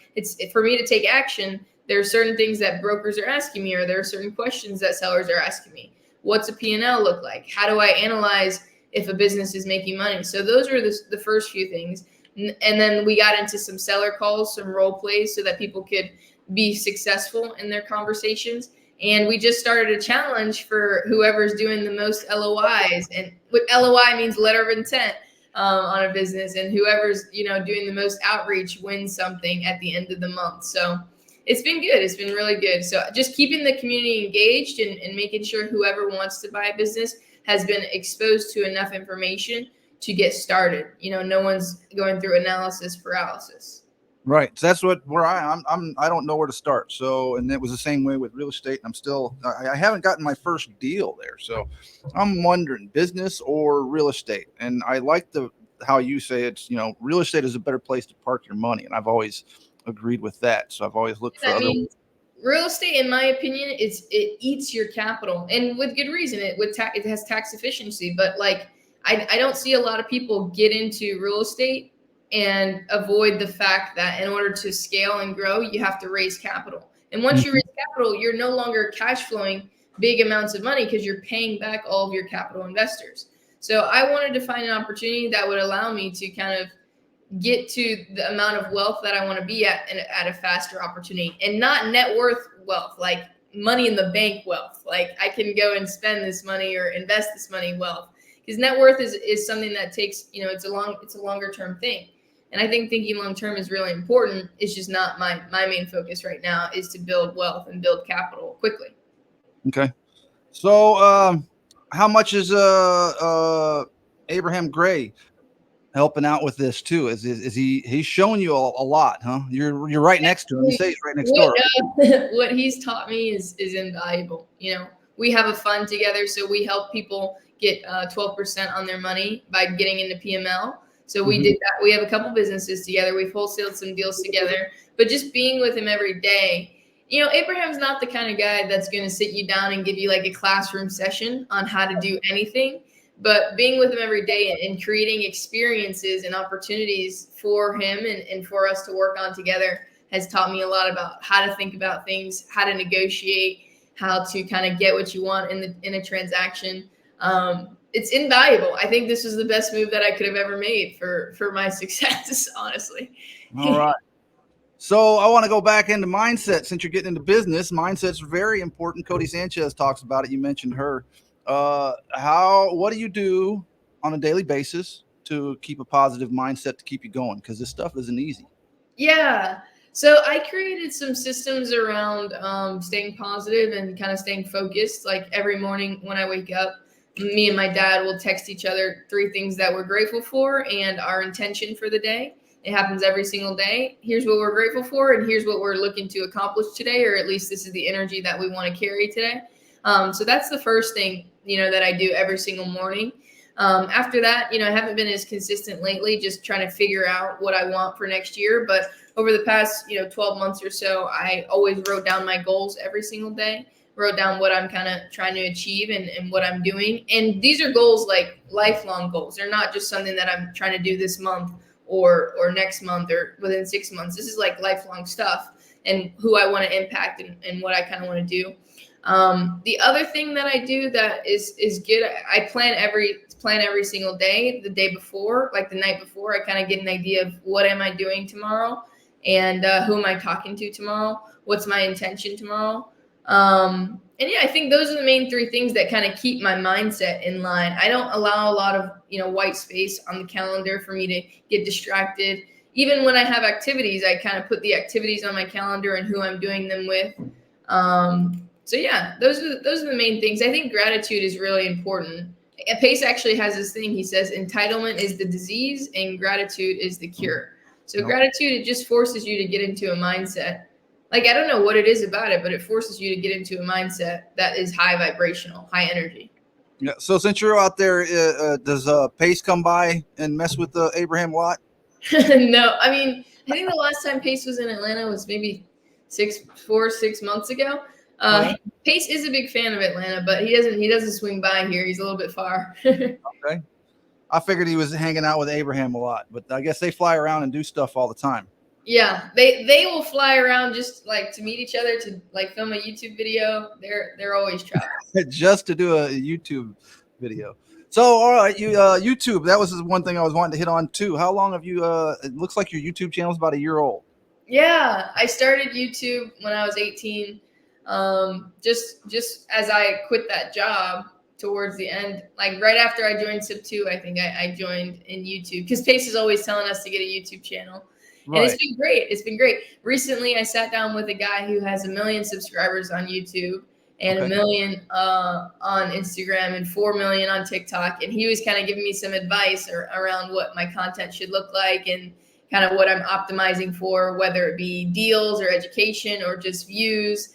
for me to take action, there are certain things that brokers are asking me, or there are certain questions that sellers are asking me. What's a P&L look like? How do I analyze if a business is making money? So those are the first few things. And then we got into some seller calls, some role plays so that people could be successful in their conversations. And we just started a challenge for whoever's doing the most LOIs. And what LOI means, letter of intent, on a business. And whoever's, doing the most outreach wins something at the end of the month. So it's been good. It's been really good. So just keeping the community engaged and making sure whoever wants to buy a business has been exposed to enough information to get started. No one's going through analysis paralysis. Right. So that's where I don't know where to start. So, and it was the same way with real estate. I'm still, I haven't gotten my first deal there. So I'm wondering business or real estate. And I like how you say it's, real estate is a better place to park your money. And I've always agreed with that. So I've always looked for other. Real estate, in my opinion, it eats your capital, and with good reason. It has tax efficiency, but like I don't see a lot of people get into real estate and avoid the fact that in order to scale and grow, you have to raise capital. And once you raise capital, you're no longer cash flowing big amounts of money because you're paying back all of your capital investors. So I wanted to find an opportunity that would allow me to kind of get to the amount of wealth that I want to be at a faster opportunity, and not net worth wealth, like money in the bank wealth. Like I can go and spend this money or invest this money wealth, because net worth is something that takes, it's a longer term thing. And I think thinking long term is really important. It's just not my main focus right now is to build wealth and build capital quickly. Okay. So how much is Abraham Gray helping out with this too? Is he's showing you a lot, huh? You're right next to him. You say he's right next door. What he's taught me is invaluable. We have a fund together, so we help people get 12% on their money by getting into PML. So we did that. We have a couple businesses together. We've wholesaled some deals together, but just being with him every day, Abraham's not the kind of guy that's going to sit you down and give you like a classroom session on how to do anything. But being with him every day and creating experiences and opportunities for him and for us to work on together has taught me a lot about how to think about things, how to negotiate, how to kind of get what you want in a transaction. It's invaluable. I think this was the best move that I could have ever made for my success, honestly. All right. So I want to go back into mindset. Since you're getting into business, mindset's very important. Cody Sanchez talks about it. You mentioned her. What do you do on a daily basis to keep a positive mindset to keep you going? Because this stuff isn't easy. Yeah. So I created some systems around staying positive and kind of staying focused. Like every morning when I wake up, me and my dad will text each other 3 things that we're grateful for and our intention for the day. It happens every single day. Here's what we're grateful for, and here's what we're looking to accomplish today, or at least this is the energy that we want to carry today. So that's the first thing, that I do every single morning. After that, I haven't been as consistent lately, just trying to figure out what I want for next year. But over the past, 12 months or so, I always wrote down my goals every single day, wrote down what I'm kind of trying to achieve and what I'm doing. And these are goals, like lifelong goals. They're not just something that I'm trying to do this month or next month or within 6 months. This is like lifelong stuff and who I want to impact and what I kind of want to do. The other thing that I do that is good, I plan every single day, the day before, like the night before. I kind of get an idea of what am I doing tomorrow, and who am I talking to tomorrow? What's my intention tomorrow? And yeah, I think those are the main three things that kind of keep my mindset in line. I don't allow a lot of white space on the calendar for me to get distracted. Even when I have activities, I kind of put the activities on my calendar and who I'm doing them with. So yeah, those are the main things. I think gratitude is really important. Pace actually has this thing. He says entitlement is the disease and gratitude is the cure. So gratitude, it just forces you to get into a mindset. Like, I don't know what it is about it, but it forces you to get into a mindset that is high vibrational, high energy. Yeah. So since you're out there, does Pace come by and mess with Abraham a lot? No, I mean, I think the last time Pace was in Atlanta was maybe 6 months ago. Okay. Pace is a big fan of Atlanta, but he doesn't swing by here. He's a little bit far. Okay. I figured he was hanging out with Abraham a lot, but I guess they fly around and do stuff all the time. Yeah, they will fly around just like to meet each other, to like film a YouTube video. They're always traveling. Just to do a YouTube video. So, all right, YouTube. That was one thing I was wanting to hit on too. How long have you? It looks like your YouTube channel is about a year old. Yeah, I started YouTube when I was 18. Just as I quit that job towards the end, like right after I joined SubTo, I think I joined in YouTube because Pace is always telling us to get a YouTube channel. Right. And it's been great. It's been great. Recently, I sat down with a guy who has 1 million subscribers on YouTube and 1 million on Instagram and 4 million on TikTok. And he was kind of giving me some advice around what my content should look like and kind of what I'm optimizing for, whether it be deals or education or just views,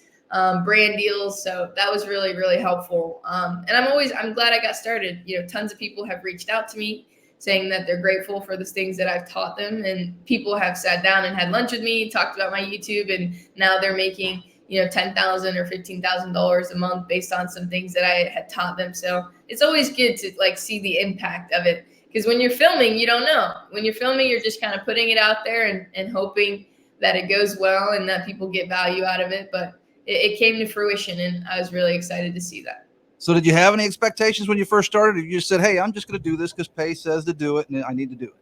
brand deals. So that was really, really helpful. And I'm glad I got started. Tons of people have reached out to me saying that they're grateful for the things that I've taught them. And people have sat down and had lunch with me, talked about my YouTube, and now they're making, $10,000 or $15,000 a month based on some things that I had taught them. So it's always good to like see the impact of it. Because when you're filming, you don't know. When you're filming, you're just kind of putting it out there and hoping that it goes well and that people get value out of it. But it came to fruition, and I was really excited to see that. So did you have any expectations when you first started? Or you just said, hey, I'm just going to do this because Pace says to do it and I need to do it?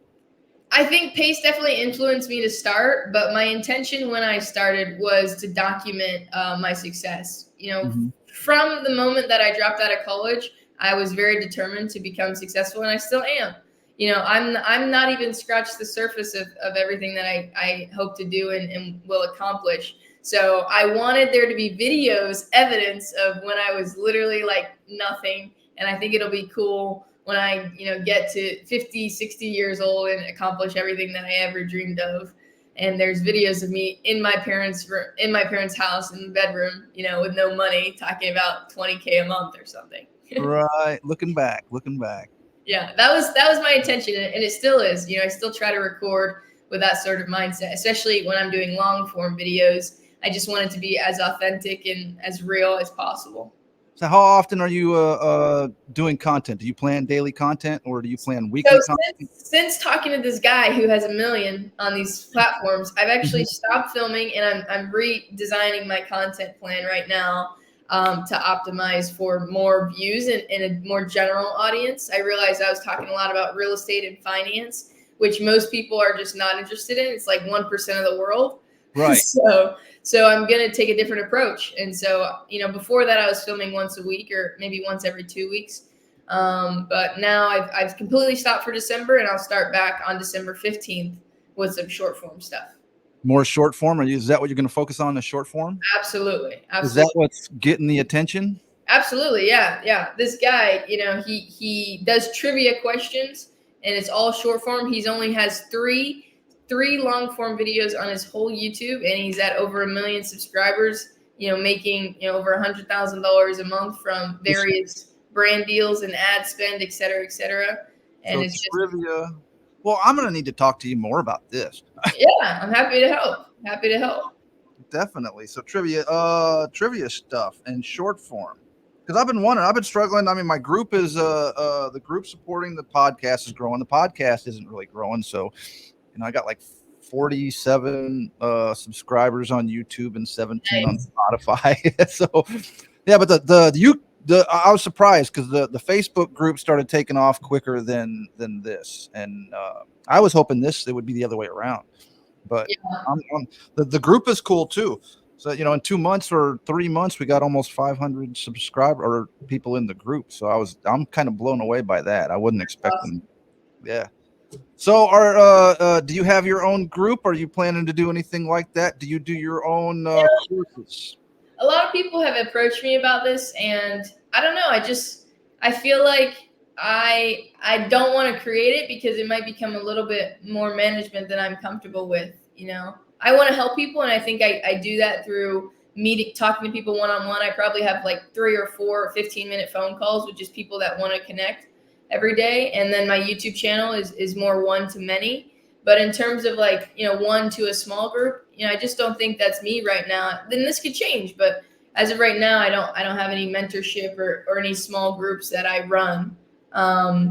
I think Pace definitely influenced me to start, but my intention when I started was to document my success. From the moment that I dropped out of college, I was very determined to become successful, and I still am. I'm not even scratched the surface of everything that I hope to do and will accomplish. So I wanted there to be videos, evidence of when I was literally like nothing. And I think it'll be cool when I, get to 50, 60 years old and accomplish everything that I ever dreamed of. And there's videos of me in my parents' house in the bedroom, with no money, talking about $20K a month or something. Right. Looking back. Yeah, that was my intention, and it still is. I still try to record with that sort of mindset, especially when I'm doing long form videos. I just want it to be as authentic and as real as possible. So how often are you doing content? Do you plan daily content or do you plan weekly content? Since talking to this guy who has 1 million on these platforms, I've actually stopped filming, and I'm redesigning my content plan right now to optimize for more views and a more general audience. I realized I was talking a lot about real estate and finance, which most people are just not interested in. It's like 1% of the world. Right. So I'm going to take a different approach. And so, before that I was filming once a week or maybe once every 2 weeks. But now I've completely stopped for December, and I'll start back on December 15th with some short form stuff. More short form? Is that what you're going to focus on, the short form? Absolutely. Is that what's getting the attention? Absolutely. Yeah. This guy, he does trivia questions, and it's all short form. He's only has three long form videos on his whole YouTube, and he's at over 1 million subscribers, making, over $100,000 a month from various brand deals and ad spend, et cetera, et cetera. And So it's just, trivia. Well, I'm going to need to talk to you more about this. yeah, I'm happy to help. Happy to help. Definitely. So trivia stuff and short form. Because I've been wondering, I've been struggling. I mean, my group is the group supporting the podcast is growing. The podcast isn't really growing. So, I got like 47 subscribers on YouTube and 17 on Nice. Spotify. So, yeah, but I was surprised because the Facebook group started taking off quicker than this, and I was hoping it would be the other way around. But Yeah. the group is cool too. So in 2 months or 3 months, we got almost 500 subscribers or people in the group. So I'm kind of blown away by that. I wasn't expecting. Yeah. So do you have your own group? Are you planning to do anything like that? Do you do your own courses? A lot of people have approached me about this, and I don't know. I feel like I don't want to create it because it might become a little bit more management than I'm comfortable with. I want to help people, and I think I do that through talking to people one-on-one. I probably have like 3 or 4 15-minute phone calls with just people that want to connect every day, and then my YouTube channel is more one to many. But in terms of like, one to a small group, I just don't think that's me right now. Then this could change, but as of right now, I don't have any mentorship or any small groups that I run.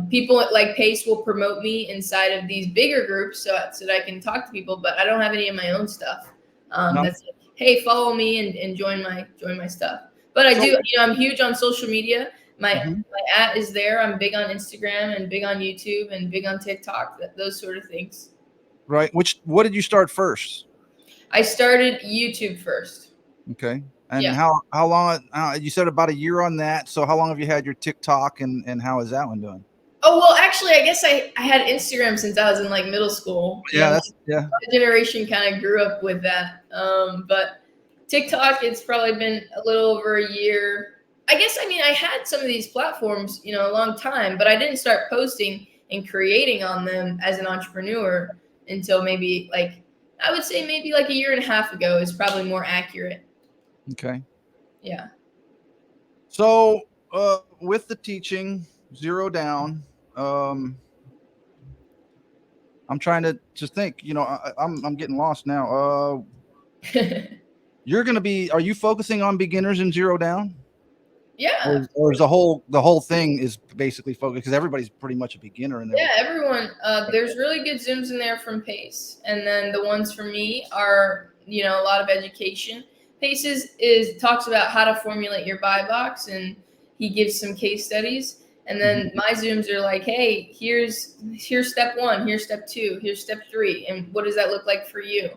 People like Pace will promote me inside of these bigger groups so that I can talk to people, but I don't have any of my own stuff. No. That's like, hey, follow me and join my stuff. But I do, I'm huge on social media. My at is there. I'm big on Instagram and big on YouTube and big on TikTok, those sort of things. Right. What did you start first? I started YouTube first. Okay. And Yeah. how long? You said about a year on that. So how long have you had your TikTok, and how is that one doing? Oh, well, actually, I guess I had Instagram since I was in like middle school. Yeah, my generation kind of grew up with that. But TikTok, it's probably been a little over a year. I guess, I mean, I had some of these platforms, a long time, but I didn't start posting and creating on them as an entrepreneur until maybe I would say maybe like a year and a half ago is probably more accurate. Okay. Yeah. So with the teaching, zero down. I'm trying to think. I'm getting lost now. Are you focusing on beginners and zero down? Yeah. Or is the whole thing is basically focused because everybody's pretty much a beginner in there. Yeah, everyone. There's really good Zooms in there from Pace, and then the ones for me are a lot of education. Pace is talks about how to formulate your buy box, and he gives some case studies. And then my Zooms are like, hey, here's step 1, here's step 2, here's step 3, and what does that look like for you?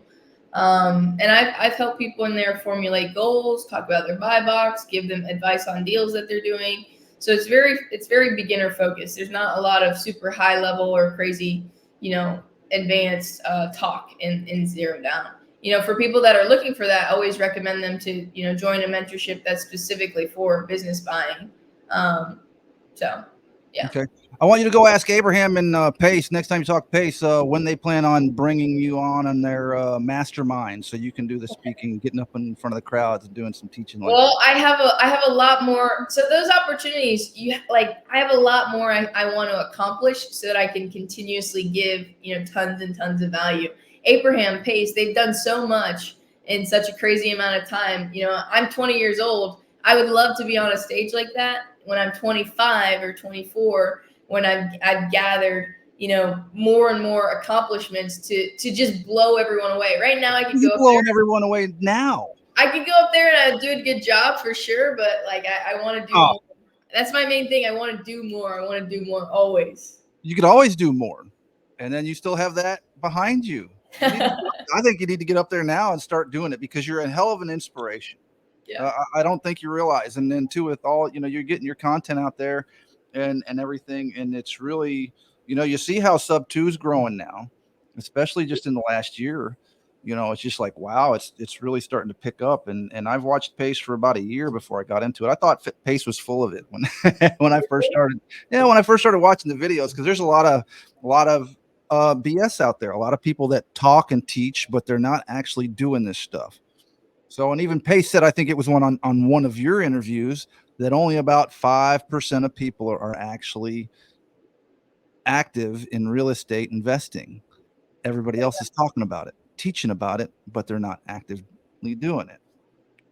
And I've helped people in there formulate goals, talk about their buy box, give them advice on deals that they're doing. So it's very beginner focused. There's not a lot of super high level or crazy, advanced talk in zero down. For people that are looking for that, I always recommend them to, join a mentorship that's specifically for business buying. So, yeah. Okay. I want you to go ask Abraham and Pace next time you talk Pace when they plan on bringing you on their mastermind, so you can do the speaking, getting up in front of the crowds and doing some teaching. Well, I have a lot more. So those opportunities, I have a lot more I want to accomplish so that I can continuously give, tons and tons of value. Abraham, Pace, they've done so much in such a crazy amount of time. I'm 20 years old. I would love to be on a stage like that when I'm 25 or 24, when I've gathered, more and more accomplishments to just blow everyone away. Right now, I could go up blowing there. everyone away now. I could go up there and I'd do a good job for sure, but I want to do more. That's my main thing. I want to do more. I want to do more always. You could always do more, and then you still have that behind you. I think you need to get up there now and start doing it because you're a hell of an inspiration. Yeah. I don't think you realize. And then too, with all, you're getting your content out there and everything. And it's really, you see how SubTo is growing now, especially just in the last year. It's just like, wow, it's really starting to pick up. And I've watched Pace for about a year before I got into it. I thought Pace was full of it when when I first started. Yeah, when I first started watching the videos, because there's a lot of BS out there. A lot of people that talk and teach, but they're not actually doing this stuff. So, and even Pace said, I think it was on one of your interviews, that only about 5% of people are actually active in real estate investing. Everybody else is talking about it, teaching about it, but they're not actively doing it.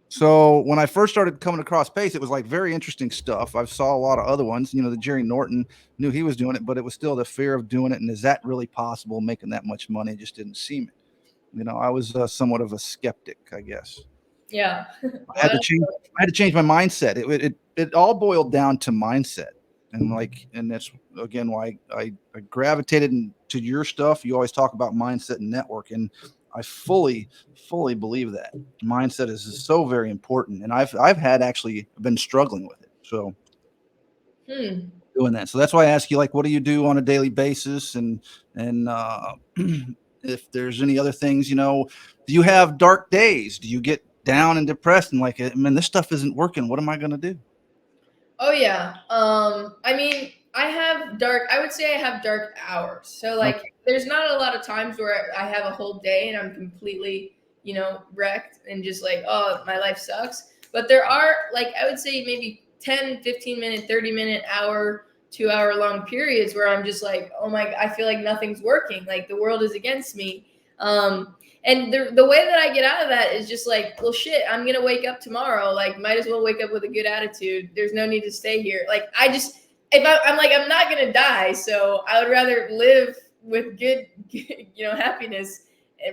So when I first started coming across Pace, it was like very interesting stuff. I saw a lot of other ones. You know, the Jerry Norton, knew he was doing it, but it was still the fear of doing it. And is that really possible? Making that much money just didn't seem it. You know, I was somewhat of a skeptic, I guess. Yeah. I had to change. I had to change my mindset. It all boiled down to mindset, and that's again why I gravitated to your stuff. You always talk about mindset and network, and I fully believe that mindset is so very important. And I've had actually been struggling with it. So doing that. So that's why I ask you, like, what do you do on a daily basis, and if there's any other things, you know, do you have dark days? Do you get down and depressed and like, man, this stuff isn't working? What am I gonna do? Oh yeah. I mean, I would say I have dark hours. So like Okay. there's not a lot of times where I have a whole day and I'm completely, wrecked and just like, oh, my life sucks. But there are, like, I would say maybe 10, 15-minute, 30-minute, hour, 2 hour long periods where I'm just like, oh my, I feel like nothing's working. Like the world is against me. And the way that I get out of that is just like, well, shit, I'm gonna wake up tomorrow. Like, might as well wake up with a good attitude. There's no need to stay here. Like, I'm like, I'm not gonna die, so I would rather live with good, happiness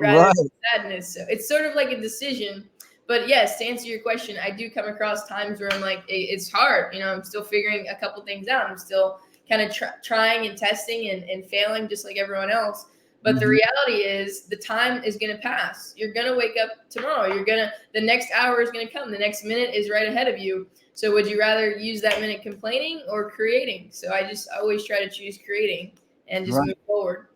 rather Right. than sadness. So it's sort of like a decision. But yes, to answer your question, I do come across times where I'm like, it's hard. I'm still figuring a couple things out. I'm still kind of trying and testing and failing just like everyone else. But the Mhm. reality is the time is going to pass. You're going to wake up tomorrow. The next hour is going to come. The next minute is right ahead of you. So would you rather use that minute complaining or creating? So I just always try to choose creating and just Right. move forward.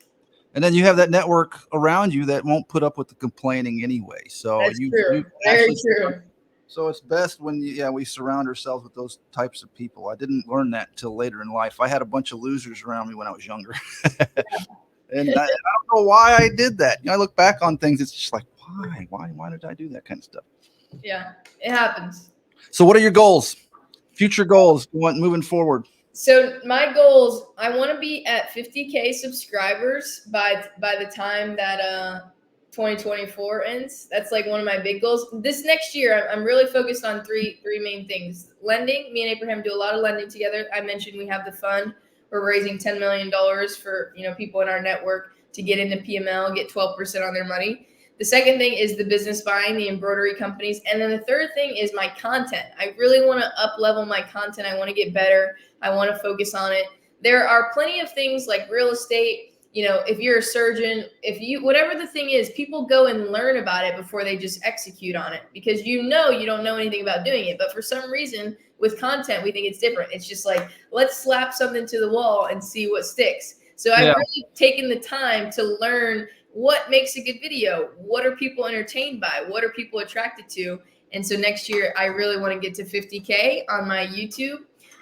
And then you have that network around you that won't put up with the complaining anyway. So That's you true. Very actually, true. so it's best when we surround ourselves with those types of people. I didn't learn that till later in life. I had a bunch of losers around me when I was younger. And I don't know why I did that. I look back on things, it's just like, why did I do that kind of stuff? Yeah, it happens. So what are your goals? Future goals moving forward? So my goals, I want to be at 50K subscribers by the time that 2024 ends. That's like one of my big goals. This next year, I'm really focused on three main things. Lending. Me and Abraham do a lot of lending together. I mentioned we have the fund. We're raising $10 million for people in our network to get into PML, get 12% on their money. The second thing is the business buying, the embroidery companies. And then the third thing is my content. I really want to up level my content. I want to get better. I want to focus on it. There are plenty of things like real estate. If you're a surgeon, whatever the thing is, people go and learn about it before they just execute on it because you don't know anything about doing it. But for some reason, with content, we think it's different. It's just like, let's slap something to the wall and see what sticks. So I've really taken the time to learn what makes a good video. What are people entertained by? What are people attracted to? And so next year, I really want to get to 50K on my YouTube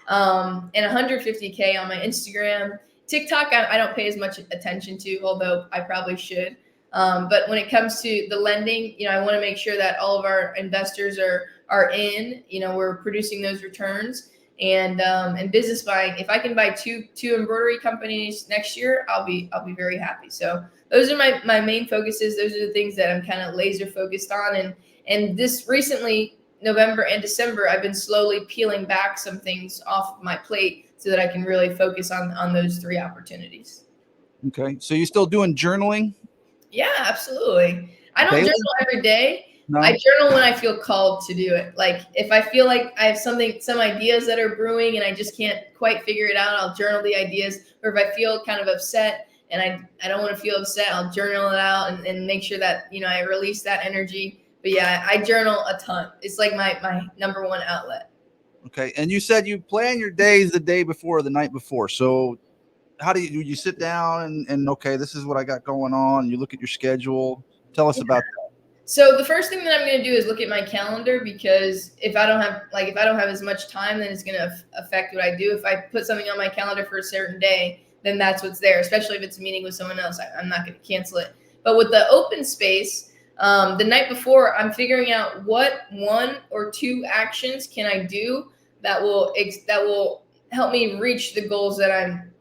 and 150K on my Instagram. TikTok, I don't pay as much attention to, although I probably should. But when it comes to the lending, I want to make sure that all of our investors are in. We're producing those returns and business buying. If I can buy two embroidery companies next year, I'll be very happy. So those are my main focuses. Those are the things that I'm kind of laser focused on. And this recently, November and December, I've been slowly peeling back some things off of my plate so that I can really focus on those three opportunities. Okay. So you still doing journaling? Yeah, absolutely. I don't Daily? journal every day. I No. journal when I feel called to do it. Like if I feel like I have some ideas that are brewing and I just can't quite figure it out, I'll journal the ideas. Or if I feel kind of upset and I don't want to feel upset, I'll journal it out and make sure that, I release that energy. But yeah, I journal a ton. It's like my number one outlet. Okay. And you said you plan your days the day before or the night before. So how do you sit down and okay, this is what I got going on? You look at your schedule. Tell us about So the first thing that I'm going to do is look at my calendar because if I don't have as much time, then it's going to affect what I do. If I put something on my calendar for a certain day, then that's what's there. Especially if it's a meeting with someone else, I'm not going to cancel it. But with the open space, the night before, I'm figuring out what one or two actions can I do that will help me reach the goals that I'm,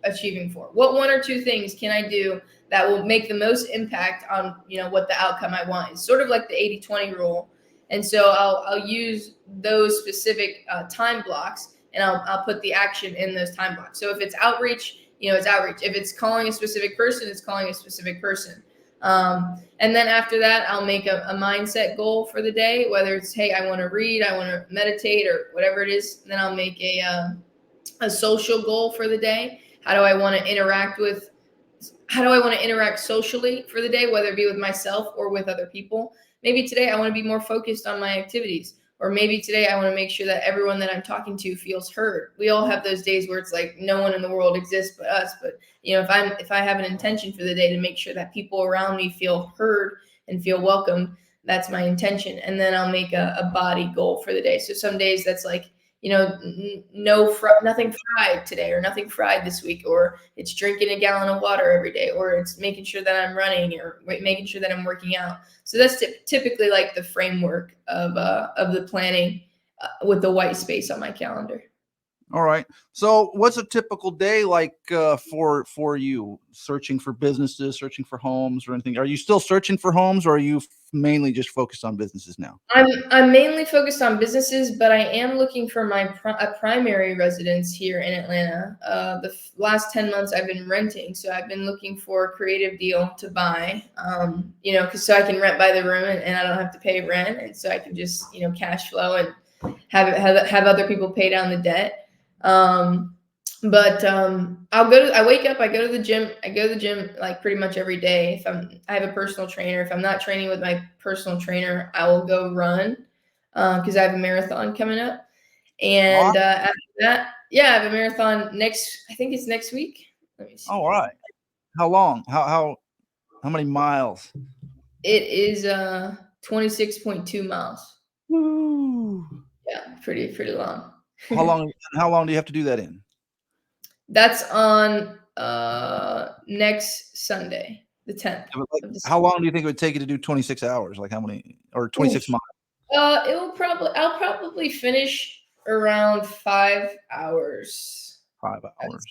achieving for? What one or two things can I do that will make the most impact on, what the outcome I want? It's sort of like the 80-20 rule. And so I'll use those specific time blocks, and I'll put the action in those time blocks. So if it's outreach, it's outreach. If it's calling a specific person, it's calling a specific person. And then after that, I'll make a mindset goal for the day, whether it's, hey, I want to read, I want to meditate, or whatever it is. And then I'll make a social goal for the day. How do I want to interact socially for the day, whether it be with myself or with other people? Maybe today I want to be more focused on my activities, or maybe today I want to make sure that everyone that I'm talking to feels heard. We all have those days where it's like no one in the world exists but us. But if I have an intention for the day to make sure that people around me feel heard and feel welcome, that's my intention. And then I'll make a body goal for the day. So some days that's like, nothing fried today, or nothing fried this week, or it's drinking a gallon of water every day, or it's making sure that I'm running, or making sure that I'm working out. So that's typically like the framework of the planning with the white space on my calendar. All right. So what's a typical day like for you, searching for businesses, searching for homes or anything? Are you still searching for homes, or are you mainly just focused on businesses now? I'm mainly focused on businesses, but I am looking for a primary residence here in Atlanta. The last 10 months I've been renting, so I've been looking for a creative deal to buy, so I can rent by the room, and I don't have to pay rent, and so I can just, cash flow and have other people pay down the debt. I wake up, I go to the gym like pretty much every day. I have a personal trainer. If I'm not training with my personal trainer, I will go run, because I have a marathon coming up. And after that, I have a marathon I think it's next week. Let me see. All right. How long? How many miles? It is 26.2 miles. Woo. Yeah, pretty long. How long do you have to do that in? That's on next Sunday, the 10th. How long do you think it would take you to do 26 hours? Like how many, or 26 miles? I'll probably finish around 5 hours. 5 hours.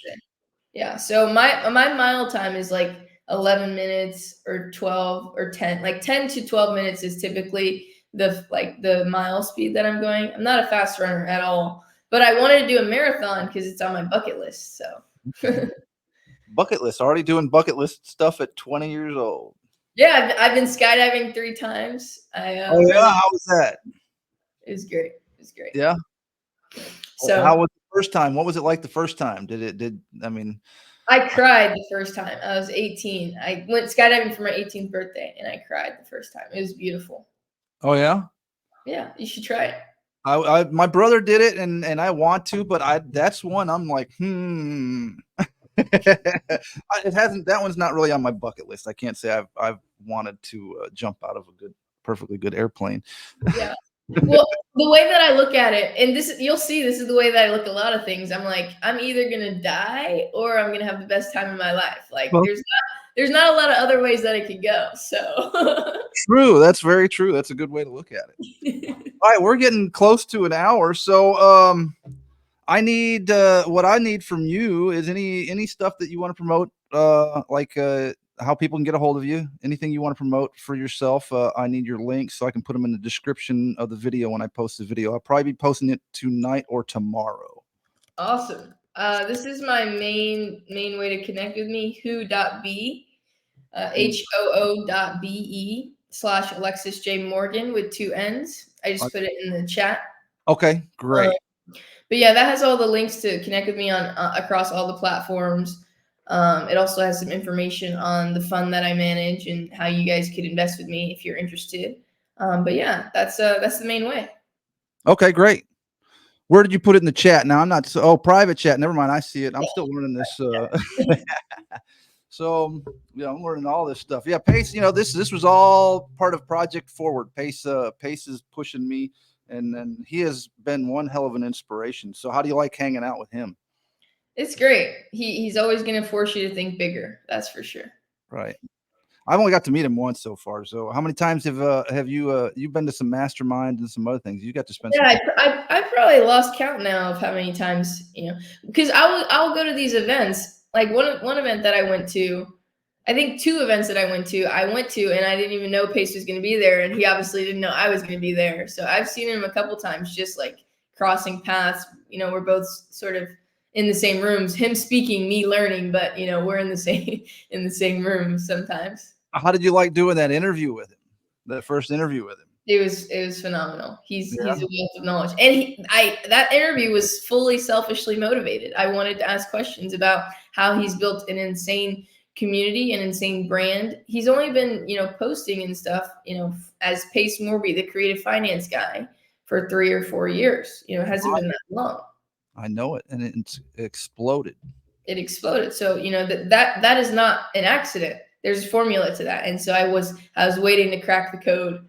Yeah. So my mile time is like 11 minutes or 12 or 10. Like 10 to 12 minutes is typically the mile speed that I'm going. I'm not a fast runner at all, but I wanted to do a marathon because it's on my bucket list. So bucket list, already doing bucket list stuff at 20 years old. Yeah, I've been skydiving 3 times. How was that? It was great. Yeah. So how was the first time? What was it like the first time? I cried the first time. I was 18. I went skydiving for my 18th birthday, and I cried the first time. It was beautiful. Oh yeah? Yeah, you should try it. My brother did it, and I want to, but that's one I'm like, that one's not really on my bucket list. I can't say I've wanted to jump out of a perfectly good airplane. Yeah. Well, the way that I look at it, and you'll see, this is the way that I look at a lot of things. I'm like, I'm either gonna die or I'm gonna have the best time of my life. Like, there's not a lot of other ways that it could go. So true. That's very true. That's a good way to look at it. All right, we're getting close to an hour, so I need what I need from you is any stuff that you want to promote, how people can get a hold of you, anything you want to promote for yourself. I need your links so I can put them in the description of the video when I post the video. I'll probably be posting it tonight or tomorrow. Awesome. This is my main way to connect with me, who.be, HOO.be / Alexis J Morgan with 2 N's. I just put it in the chat. Okay, great. But yeah, that has all the links to connect with me on across all the platforms. It also has some information on the fund that I manage and how you guys could invest with me if you're interested. But yeah, that's the main way. Okay, great. Where did you put it in the chat? Now I'm not private chat. Never mind. I see it. I'm still learning this. So I'm learning all this stuff. Yeah, Pace. This was all part of Project Forward. Pace is pushing me, and he has been one hell of an inspiration. So how do you like hanging out with him? It's great. He's always going to force you to think bigger. That's for sure. Right. I've only got to meet him once so far. So how many times have you you've been to some masterminds and some other things? You got to spend some Yeah, time. I probably lost count now of how many times, because I'll go to these events. Like one event that I went to, I think two events that I went to, and I didn't even know Pace was going to be there, and he obviously didn't know I was going to be there. So I've seen him a couple times, just like crossing paths. We're both sort of in the same rooms. Him speaking, me learning, but we're in the same in the same room sometimes. How did you like doing that interview with him? That first interview with him? It was phenomenal. He's Yeah. a wealth of knowledge, and that interview was fully selfishly motivated. I wanted to ask questions about how he's built an insane community, an insane brand. He's only been posting and stuff as Pace Morby, the creative finance guy, for 3 or 4 years. It hasn't been that long. I know it, and it's exploded. It exploded. So that is not an accident. There's a formula to that, and so I was waiting to crack the code.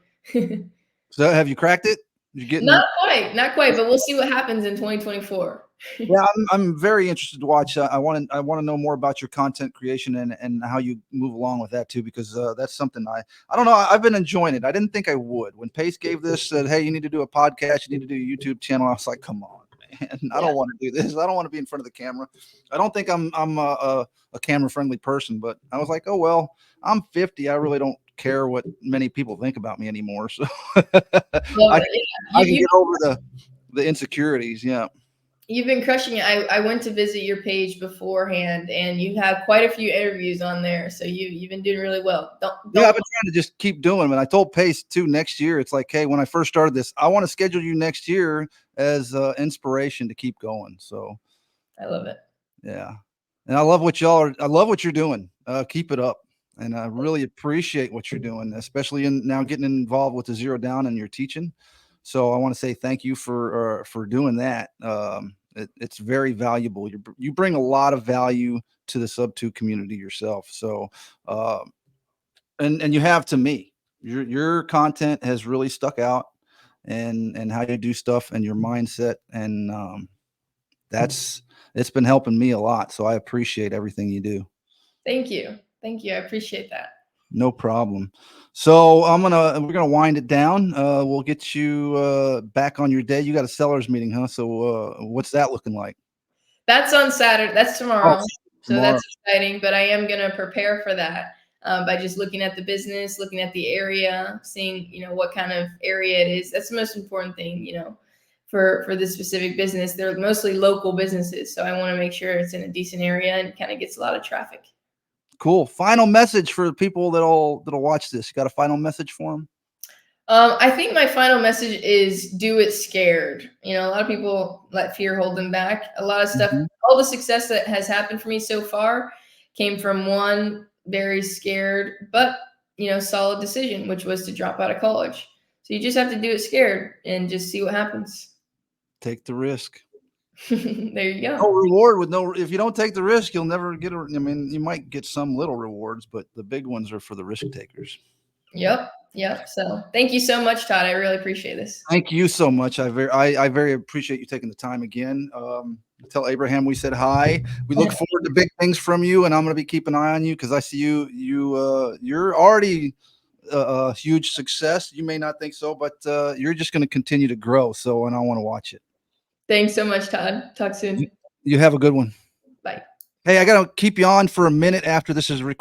So have you cracked it? You're getting Not quite, but we'll see what happens in 2024. Yeah, I'm very interested to watch. I want to know more about your content creation and how you move along with that too, because that's something I don't know. I've been enjoying it. I didn't think I would. When Pace gave this, said, "Hey, you need to do a podcast. You need to do a YouTube channel." I was like, "Come on, man! I don't want to do this. I don't want to be in front of the camera. I don't think I'm a camera friendly person." But I was like, "Oh well, I'm 50. I really don't care what many people think about me anymore." So Love I it. I Yeah. can get over the insecurities. Yeah. You've been crushing it. I went to visit your page beforehand, and you have quite a few interviews on there. So you've been doing really well. Yeah, I've Don't been trying to just keep doing them. And I told Pace too next year. It's like, hey, when I first started this, I want to schedule you next year as inspiration to keep going. So I love it. yeah, and I love what y'all are. I love what you're doing. Keep it up, and I really appreciate what you're doing, especially in now getting involved with the zero down and your teaching. So I want to say thank you for doing that. It's very valuable. You bring a lot of value to the SubTo community yourself. So. And you have to me. Your content has really stuck out, and how you do stuff and your mindset, and that's it's been helping me a lot. So I appreciate everything you do. Thank you. Thank you. I appreciate that. No problem. So we're gonna wind it down. We'll get you back on your day. You got a sellers meeting, huh? So what's that looking like? That's on Saturday. That's Oh, tomorrow. So tomorrow. that's exciting. But I am going to prepare for that by just looking at the business, looking at the area, seeing what kind of area it is. That's the most important thing. For this specific business, they're mostly local businesses, so I want to make sure it's in a decent area and kind of gets a lot of traffic. Cool. Final message for the people that'll watch this. You got a final message for them? I think my final message is do it scared. A lot of people let fear hold them back. A lot of stuff, Mhm. all the success that has happened for me so far came from one very scared, but solid decision, which was to drop out of college. So you just have to do it scared and just see what happens. Take the risk. There you No go. reward with no. If you don't take the risk, you'll never get. I mean, you might get some little rewards, but the big ones are for the risk takers. Yep. Yep. So thank you so much, Todd. I really appreciate this. Thank you so much. I very appreciate you taking the time again. Tell Abraham we said hi. We look forward to big things from you, and I'm going to be keeping an eye on you because I see you're already a huge success. You may not think so, but you're just going to continue to grow. So, and I want to watch it. Thanks so much, Todd. Talk soon. You have a good one. Bye. Hey, I got to keep you on for a minute after this is recorded.